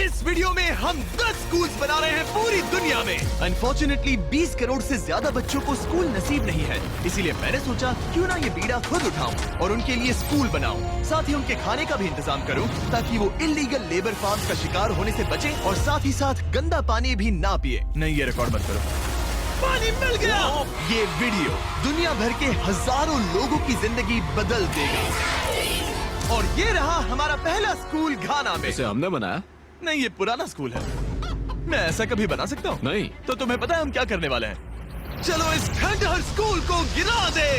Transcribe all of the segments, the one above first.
इस वीडियो में हम 10 स्कूल बना रहे हैं पूरी दुनिया में। अनफॉर्चुनेटली 20 करोड़ से ज्यादा बच्चों को स्कूल नसीब नहीं है, इसीलिए मैंने सोचा क्यों ना ये बीड़ा खुद उठाऊं और उनके लिए स्कूल बनाऊं। साथ ही उनके खाने का भी इंतजाम करूं ताकि वो इल्लीगल लेबर फार्म्स का शिकार होने से बचे और साथ ही साथ गंदा पानी भी ना पिए। नहीं, ये रिकॉर्ड मत करो। पानी मिल गया। ये वीडियो दुनिया भर के हजारों लोगों की जिंदगी बदल देगा। और ये रहा हमारा पहला स्कूल घाना में। इसे हमने बनाया? नहीं, ये पुराना स्कूल है। मैं ऐसा कभी बना सकता हूँ? नहीं। तो तुम्हें पता है हम क्या करने वाले हैं? चलो इस खंडहर स्कूल को गिरा दे।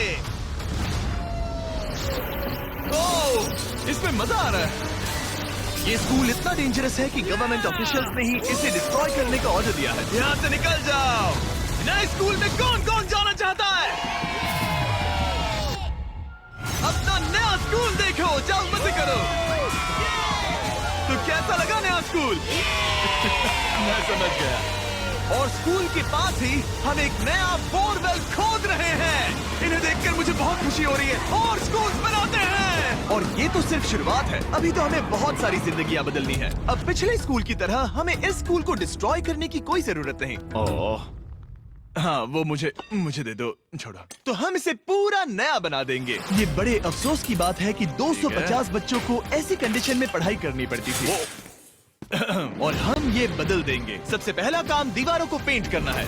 ओह, इसमें मजा आ रहा है। ये स्कूल इतना डेंजरस है कि गवर्नमेंट ऑफिशियल्स ने ही इसे डिस्ट्रॉय करने का ऑर्डर दिया है। यहाँ से निकल जाओ। नए स्कूल में कौन कौन जाना चाहता है? अपना नया स्कूल देखो, जाओ मजे करो। तो कैसा लगा नया स्कूल? मैं समझ गया। और स्कूल के पास ही हम एक नया बोरवेल खोद रहे हैं। इन्हें देखकर मुझे बहुत खुशी हो रही है। और स्कूल बनाते हैं। और ये तो सिर्फ शुरुआत है, अभी तो हमें बहुत सारी जिंदगियां बदलनी है। अब पिछले स्कूल की तरह हमें इस स्कूल को डिस्ट्रॉय करने की कोई जरूरत नहीं। ओह, हाँ, वो मुझे दे दो, छोड़ो। तो हम इसे पूरा नया बना देंगे। ये बड़े अफसोस की बात है कि 250 बच्चों को ऐसी कंडीशन में पढ़ाई करनी पड़ती थी। और हम ये बदल देंगे। सबसे पहला काम दीवारों को पेंट करना है।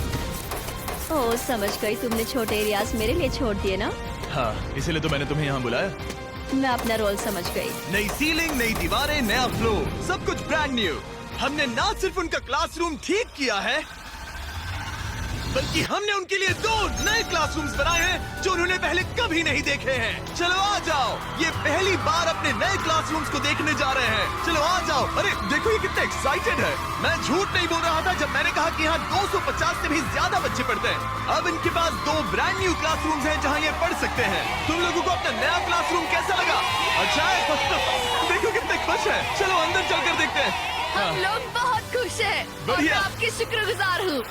ओह, समझ गई। तुमने छोटे एरियाज मेरे लिए छोड़ दिए ना? हाँ, इसीलिए तो मैंने तुम्हें यहाँ बुलाया। मैं अपना रोल समझ गई। नई सीलिंग, नई दीवारें, नया फ्लोर, सब कुछ ब्रांड न्यू। हमने ना सिर्फ उनका क्लासरूम ठीक किया है, बल्कि हमने उनके लिए 2 नए क्लासरूम्स बनाए हैं जो उन्होंने पहले कभी नहीं देखे हैं। चलो आ जाओ, ये पहली बार अपने नए क्लासरूम्स को देखने जा रहे हैं। चलो आ जाओ। अरे देखो, ये कितना एक्साइटेड है। मैं झूठ नहीं बोल रहा था जब मैंने कहा कि यहाँ 250 से भी ज्यादा बच्चे पढ़ते हैं। अब इनके पास 2 ब्रांड न्यू क्लासरूम्स हैं जहाँ ये पढ़ सकते हैं। तुम लोगों को अपना नया क्लासरूम कैसा लगा? अच्छा है। देखो कितने खुश है। चलो अंदर चलकर देखते हैं। हम लोग बहुत खुश हैं और मैं आपकी शुक्रगुजार हूँ।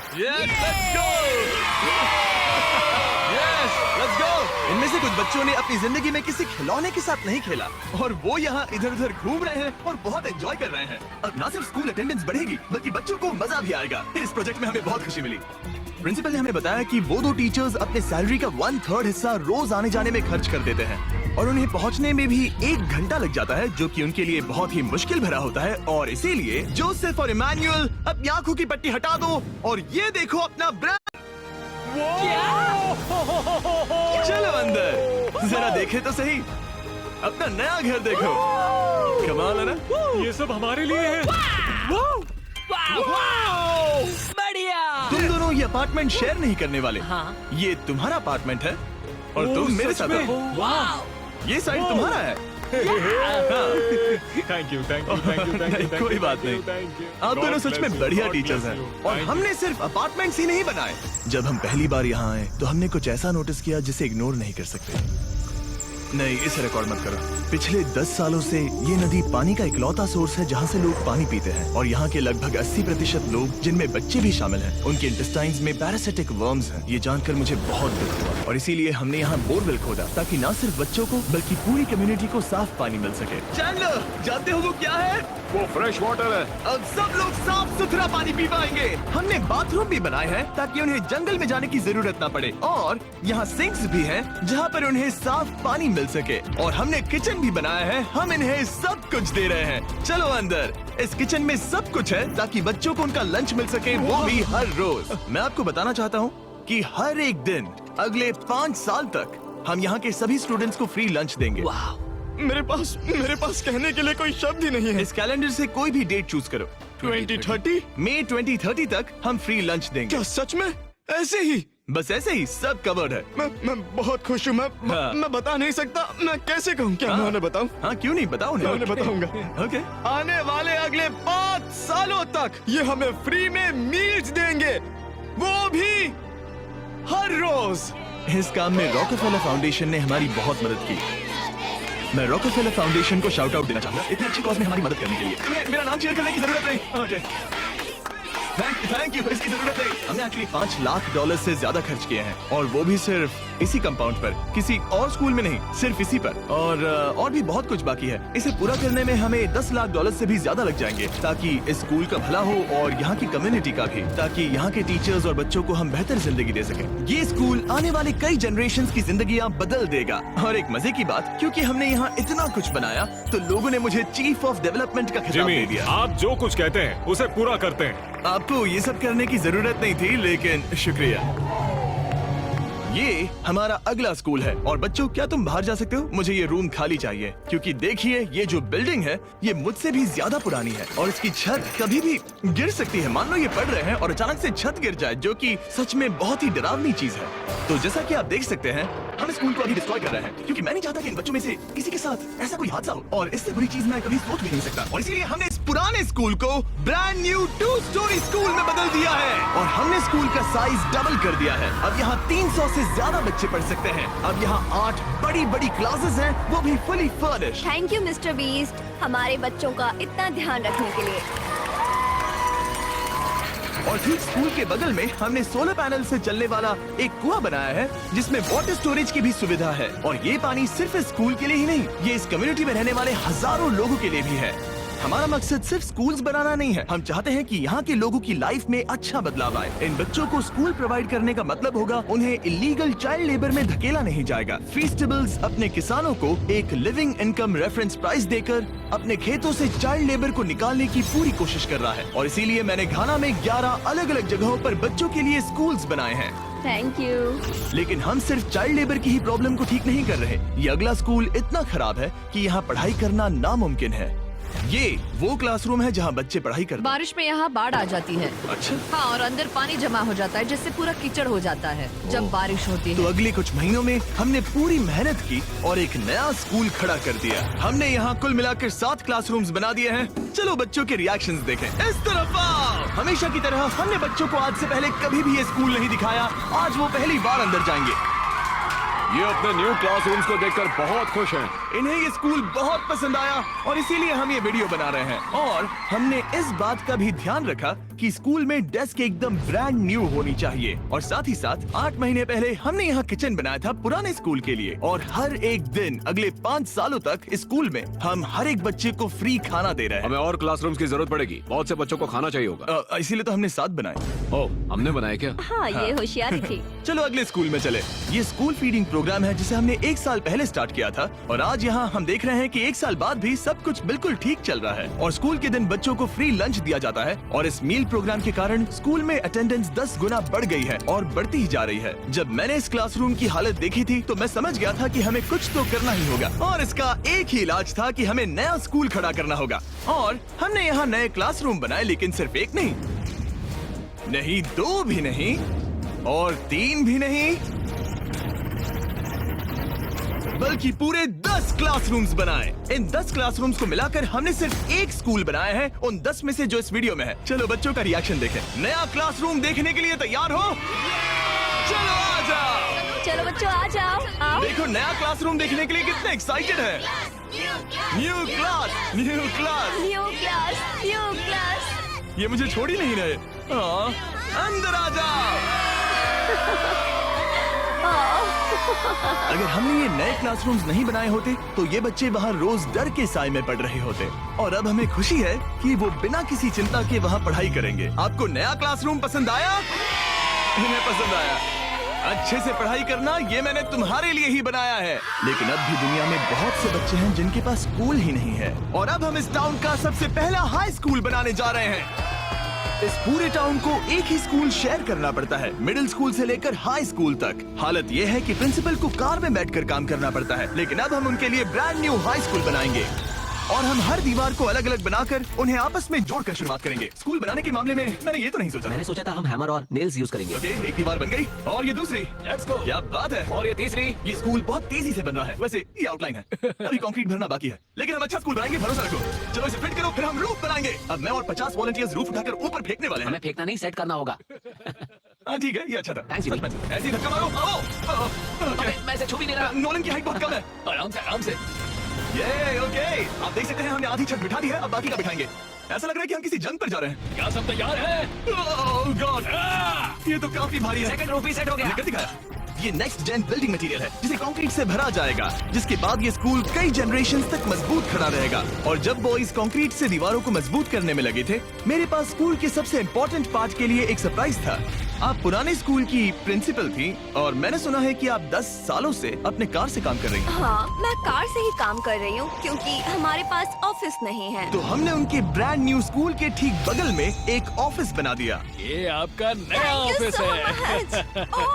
इनमें से कुछ बच्चों ने अपनी जिंदगी में किसी खिलौने के साथ नहीं खेला और वो यहाँ इधर उधर घूम रहे हैं और बहुत एंजॉय कर रहे हैं। अब ना सिर्फ स्कूल अटेंडेंस बढ़ेगी बल्कि बच्चों को मजा भी आएगा। इस प्रोजेक्ट में हमें बहुत खुशी मिली। प्रिंसिपल ने हमें बताया कि वो 2 टीचर्स अपने सैलरी का 1/3 हिस्सा रोज आने जाने में खर्च कर देते हैं और उन्हें पहुंचने में भी 1 घंटा लग जाता है, जो कि उनके लिए बहुत ही मुश्किल भरा होता है। और इसीलिए जोसेफ और इमैनुअल अपनी आंखों की पट्टी हटा दो और ये देखो अपना ब्रांड। चलो अंदर जरा देखे तो सही, अपना नया घर देखो। कमाल है ना? ये सब हमारे लिए है। बढ़िया। तुम दोनों ये अपार्टमेंट शेयर नहीं करने वाले। हाँ। ये तुम्हारा अपार्टमेंट है और तुम मेरे साथ हो। ये साइड तुम्हारा है। Thank you. कोई बात नहीं। आप दोनों सच में बढ़िया टीचर्स हैं। और हमने सिर्फ अपार्टमेंट्स ही नहीं बनाए। जब हम पहली बार यहाँ आए तो हमने कुछ ऐसा नोटिस किया जिसे इग्नोर नहीं कर सकते। नहीं, इसे रिकॉर्ड मत करो। पिछले 10 सालों से ये नदी पानी का इकलौता सोर्स है जहाँ से लोग पानी पीते हैं और यहाँ के लगभग 80% लोग, जिनमें बच्चे भी शामिल हैं, उनके इंटेस्टाइन्स में पैरासिटिक वर्म्स हैं। ये जानकर मुझे बहुत दुख हुआ और इसीलिए हमने यहाँ बोरवेल खोदा ताकि न सिर्फ बच्चों को बल्कि पूरी कम्युनिटी को साफ पानी मिल सके। चैंडलर, जानते हो वो क्या है? वो फ्रेश वाटर है। अब सब लोग साफ सुथरा पानी पी पाएंगे। हमने बाथरूम भी बनाए हैं ताकि उन्हें जंगल में जाने की जरूरत ना पड़े और यहाँ सिंक्स भी हैं जहाँ पर उन्हें साफ पानी मिल सके। और हमने किचन भी बनाया है। हम इन्हें सब कुछ दे रहे हैं। चलो अंदर। इस किचन में सब कुछ है ताकि बच्चों को उनका लंच मिल सके, वो भी हर रोज। मैं आपको बताना चाहता हूँ कि हर एक दिन अगले 5 साल तक हम यहाँ के सभी स्टूडेंट्स को फ्री लंच देंगे। मेरे पास कहने के लिए कोई शब्द ही नहीं है। इस कैलेंडर से कोई भी डेट चूज करो। 2030? मई 2030 तक हम फ्री लंच देंगे। क्या सच में? ऐसे ही? बस ऐसे ही, सब कवर्ड है। मैं बहुत खुश हूँ। मैं बता नहीं सकता। मैं कैसे कहूँ? क्या मैं उन्हें बताऊँ? हाँ, क्यों नहीं, बताओ। मैं उन्हें बताऊंगा। ओके। आने वाले अगले 5 सालों तक ये हमें फ्री में मील्स देंगे, वो भी हर रोज। इस काम में रॉकफेलर फाउंडेशन ने हमारी बहुत मदद की। मैं रॉकफेलर फाउंडेशन को शाउट आउट देना चाहूंगा इतनी अच्छी कॉज में हमारी मदद करने के लिए। मेरा नाम शेयर करने की जरूरत नहीं। थैंक यू, इसकी जरूरत नहीं। हमने एक्चुअली $5 लाख से ज्यादा खर्च किए हैं, और वो भी सिर्फ इसी कंपाउंड पर, किसी और स्कूल में नहीं, सिर्फ इसी पर। और भी बहुत कुछ बाकी है। इसे पूरा करने में हमें $10 लाख से भी ज्यादा लग जाएंगे, ताकि इस स्कूल का भला हो और यहाँ की कम्युनिटी का भी, ताकि यहाँ के टीचर्स और बच्चों को हम बेहतर जिंदगी दे सकें। ये स्कूल आने वाले कई जनरेशंस की जिंदगियाँ बदल देगा। और एक मजे की बात, क्योंकि हमने यहाँ इतना कुछ बनाया, तो लोगों ने मुझे चीफ ऑफ डेवलपमेंट का खिताब दे जिमी, दिया। आप जो कुछ कहते हैं उसे पूरा करते हैं। आपको ये सब करने की जरूरत नहीं थी, लेकिन शुक्रिया। ये हमारा अगला स्कूल है। और बच्चों, क्या तुम बाहर जा सकते हो? मुझे ये रूम खाली चाहिए, क्योंकि देखिए ये जो बिल्डिंग है ये मुझसे भी ज्यादा पुरानी है, और इसकी छत कभी भी गिर सकती है। मान लो ये पढ़ रहे हैं और अचानक से छत गिर जाए, जो कि सच में बहुत ही डरावनी चीज है। तो जैसा कि आप देख सकते हैं, हम स्कूल को अभी डिस्ट्रॉय कर रहे हैं, क्योंकि मैं नहीं चाहता कि इन बच्चों में से किसी के साथ ऐसा कोई हादसा हो, और इससे बुरी चीज मैं कभी सोच भी नहीं सकता। और इसीलिए हमने इस पुराने स्कूल को ब्रांड न्यू 2 स्टोरी स्कूल में बदल दिया है, और हमने स्कूल का साइज डबल कर दिया है। अब यहाँ 300 से ज्यादा बच्चे पढ़ सकते हैं। अब यहाँ 8 बड़ी बड़ी क्लासेस हैं, वो भी fully furnished. Thank you mister beast, हमारे बच्चों का इतना ध्यान रखने के लिए। और ठीक स्कूल के बगल में हमने सोलर पैनल से चलने वाला एक कुआं बनाया है, जिसमें वाटर स्टोरेज की भी सुविधा है। और ये पानी सिर्फ इस स्कूल के लिए ही नहीं, ये इस कम्युनिटी में रहने वाले हजारों लोगों के लिए भी है। हमारा मकसद सिर्फ स्कूल्स बनाना नहीं है, हम चाहते हैं कि यहाँ के लोगों की लाइफ में अच्छा बदलाव आए। इन बच्चों को स्कूल प्रोवाइड करने का मतलब होगा उन्हें इलीगल चाइल्ड लेबर में धकेला नहीं जाएगा। फीस्टेबल्स अपने किसानों को एक लिविंग इनकम रेफरेंस प्राइस देकर अपने खेतों से चाइल्ड लेबर को निकालने की पूरी कोशिश कर रहा है। और इसीलिए मैंने घाना में 11 अलग अलग जगहों पर बच्चों के लिए स्कूल्स बनाए हैं। Thank you. लेकिन हम सिर्फ चाइल्ड लेबर की ही प्रॉब्लम को ठीक नहीं कर रहे। ये अगला स्कूल इतना खराब है कि यहाँ पढ़ाई करना नामुमकिन है। ये वो क्लासरूम है जहाँ बच्चे पढ़ाई करते हैं। बारिश में यहाँ बाढ़ आ जाती है। अच्छा, हाँ, और अंदर पानी जमा हो जाता है, जिससे पूरा कीचड़ हो जाता है जब बारिश होती तो है। अगले कुछ महीनों में हमने पूरी मेहनत की और एक नया स्कूल खड़ा कर दिया। हमने यहाँ कुल मिलाकर 7 क्लासरूम्स बना दिए हैं। चलो बच्चों के रिएक्शंस देखें। इस तरफ आओ। हमेशा की तरह हमने बच्चों को आज से पहले कभी भी ये स्कूल नहीं दिखाया। आज वो पहली बार अंदर जाएंगे। ये अपने न्यू क्लासरूम्स को देखकर बहुत खुश हैं। इन्हें ये स्कूल बहुत पसंद आया, और इसीलिए हम ये वीडियो बना रहे हैं। और हमने इस बात का भी ध्यान रखा कि स्कूल में डेस्क एकदम ब्रांड न्यू होनी चाहिए। और साथ ही साथ 8 महीने पहले हमने यहाँ किचन बनाया था पुराने स्कूल के लिए। और हर एक दिन अगले 5 सालों तक स्कूल में हम हर एक बच्चे को फ्री खाना दे रहे हैं। हमें और क्लासरूम्स की जरूरत पड़ेगी, बहुत से बच्चों को खाना चाहिए होगा। इसीलिए तो हमने 7 बनाए। ओह, हमने बनाए क्या? हाँ, ये होशियारी थी। चलो अगले स्कूल में चले। ये स्कूल फीडिंग प्रोग्राम है जिसे हमने 1 साल पहले स्टार्ट किया था, और आज यहाँ हम देख रहे हैं कि 1 साल बाद भी सब कुछ बिल्कुल ठीक चल रहा है। और स्कूल के दिन बच्चों को फ्री लंच दिया जाता है, और इस मील प्रोग्राम के कारण स्कूल में अटेंडेंस 10 गुना बढ़ गई है और बढ़ती ही जा रही है। जब मैंने इस क्लासरूम की हालत देखी थी तो मैं समझ गया था कि हमें कुछ तो करना ही होगा, और इसका एक ही इलाज था कि हमें नया स्कूल खड़ा करना होगा। और हमने यहाँ नए क्लासरूम बनाए, लेकिन सिर्फ एक नहीं, 2 भी नहीं, और 3 भी नहीं, बल्कि पूरे 10 क्लासरूम्स बनाए। इन 10 क्लासरूम्स को मिलाकर हमने सिर्फ एक स्कूल बनाया है, उन 10 में से जो इस वीडियो में है। चलो बच्चों का रिएक्शन देखें। नया क्लासरूम देखने के लिए तैयार हो? चलो आ जाओ। चलो बच्चों, आ जाओ, आओ। देखो नया क्लासरूम देखने के लिए कितने एक्साइटेड है। New class, new class. New class, new class. ये मुझे छोड़ ही नहीं रहे। अंदर आ जाओ। अगर हमने ये नए क्लासरूम्स नहीं बनाए होते तो ये बच्चे वहाँ रोज डर के साए में पढ़ रहे होते। और अब हमें खुशी है कि वो बिना किसी चिंता के वहाँ पढ़ाई करेंगे। आपको नया क्लासरूम पसंद आया? इन्हें पसंद आया। अच्छे से पढ़ाई करना ये मैंने तुम्हारे लिए ही बनाया है। लेकिन अब भी दुनिया में बहुत से बच्चे हैं जिनके पास स्कूल ही नहीं है। और अब हम इस टाउन का सबसे पहला हाई स्कूल बनाने जा रहे हैं। इस पूरे टाउन को एक ही स्कूल शेयर करना पड़ता है, मिडिल स्कूल से लेकर हाई स्कूल तक। हालत ये है कि प्रिंसिपल को कार में बैठकर काम करना पड़ता है, लेकिन अब हम उनके लिए ब्रांड न्यू हाई स्कूल बनाएंगे। और हम हर दीवार को अलग अलग बनाकर उन्हें आपस में जोड़कर शुरुआत करेंगे। स्कूल बनाने के मामले में मैंने ये तो नहीं सोचा। मैंने सोचा था हम हैमर और नेल्स यूज करेंगे। ओके, एक दीवार बन गई, और ये दूसरी। Let's go. क्या बात है। और ये तीसरी। ये स्कूल बहुत तेजी से बन रहा है। वैसे ये आउटलाइन है, अभी कंक्रीट भरना बाकी है, लेकिन हम अच्छा स्कूल बनाएंगे, भरोसा रखो। चलो इसे फिट करो, फिर हम रूफ बनाएंगे। अब मैं और 50 वॉलंटियर्स रूफ उठाकर ऊपर फेंकने वाले हैं। हमें फेंकना नहीं, सेट करना होगा। हाँ ठीक है, ये अच्छा था। Thanks, Jimmy. ऐसे ही धक्का मारो। ओके। मैं इसे छू भी नहीं रहा। नोलन की हाइट बहुत कम है। आराम से, आराम से। ये ओके। आप देख सकते हैं हमने आधी छत बिठा दी है, अब बाकी का बिठाएंगे। ऐसा लग रहा है कि हम किसी जंग पर जा रहे हैं। क्या सब तैयार है? ओह गॉड, ये तो काफी भारी है। सेकंड रूपी सेट हो गया। लेकर दिखाया। ये नेक्स्ट जेन बिल्डिंग मटेरियल है जिसे कंक्रीट से भरा जाएगा, जिसके बाद ये स्कूल कई जनरेशन तक मजबूत खड़ा रहेगा। और जब बॉयज कंक्रीट से दीवारों को मजबूत करने में लगे थे, मेरे पास स्कूल के सबसे इम्पोर्टेंट पार्ट के लिए एक सरप्राइज था। आप पुराने स्कूल की प्रिंसिपल थी और मैंने सुना है कि आप 10 सालों से अपने कार से काम कर रही हैं। हाँ, मैं कार से ही काम कर रही हूँ क्योंकि हमारे पास ऑफिस नहीं है। तो हमने उनके ब्रांड न्यू स्कूल के ठीक बगल में एक ऑफिस बना दिया। ये आपका नया Thank you ऑफिस so है। much. Oh,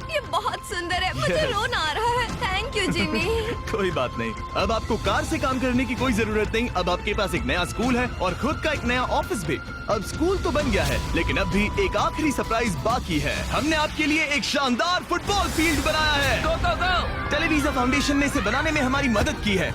ये बहुत सुंदर है। मुझे रोना आ रहा है। Thank you Jimmy. कोई बात नहीं, अब आपको कार से काम करने की कोई जरूरत नहीं। अब आपके पास एक नया स्कूल है और खुद का एक नया ऑफिस भी। अब स्कूल तो बन गया है, लेकिन अब भी एक आखिरी सरप्राइज बाकी है। हमने आपके लिए एक शानदार फुटबॉल फील्ड बनाया है। गो गो गो। टेलीविजन फाउंडेशन ने इसे बनाने में हमारी मदद की है।